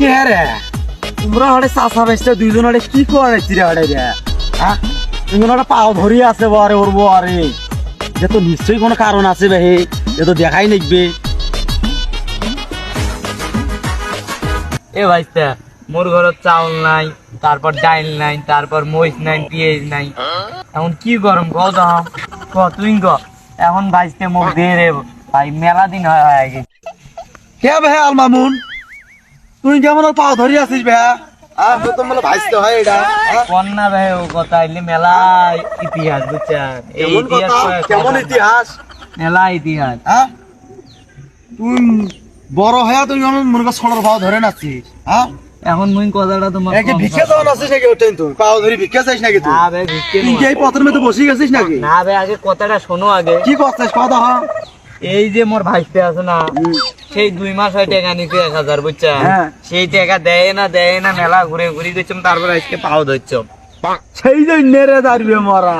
কে রে তোমরা হরে চাষা বেচতে দুইজন হরে কি করেছি রে হরে রে হ্যাঁ তুমি ওটা পাও ধরি আছে বারে ওর বারে যে তো নিশ্চয়ই কোনো কারণ আছে বে হে এ তো দেখাই নিকবে এ ভাইস্তা মোর ঘরত চাউল নাই, তারপর ডাইল নাই, তারপর মরিচ নাই, পেঁয়াজ নাই। এখন কি গরম কও তো ক তুই ক। এখন ভাইস্তে মুখ দিয়ে রে ভাই, মেলা দিন হয়ে গেছে। কে বে আল মামুন তুই কেমন ওর পাও ধরি আছিস বে হ্যাঁ তো তোমার ভাইস্তে হয় এটা কন্যা ভাই ও কথা এলে মেলা ইতিহাস বুঝছেন, এই কেমন কথা ইতিহাস কেমন ইতিহাস মেলা ইতিহাস। হ্যাঁ তুই বড় হয়ে তুই আমার মুরগা ছড়ার পাও ধরে নাচিস হ্যাঁ এখন মুই কথাটা তোমার একে ভিক্ষা দেওয়া নাচিস নাকি ওঠেন তুই পাও ধরি ভিক্ষা চাইস নাকি তুই না ভাই ভিক্ষে তুই কি এই পথের মধ্যে বসে গেছিস নাকি না ভাই, আগে কথাটা শোনো আগে। কি করছিস কথা হ্যাঁ এই যে মোর ভাইস্তে আছে না, সেই 2 মাস হয় টাকা নিতে 1000 বুঝছা, হ্যাঁ। সেই টাকা দেয় না মেলা ঘুরে ঘুরে গেছিলাম, তারপর আজকে পাও ধরছ। সেই জন্য রে দাঁড়িয়ে মরা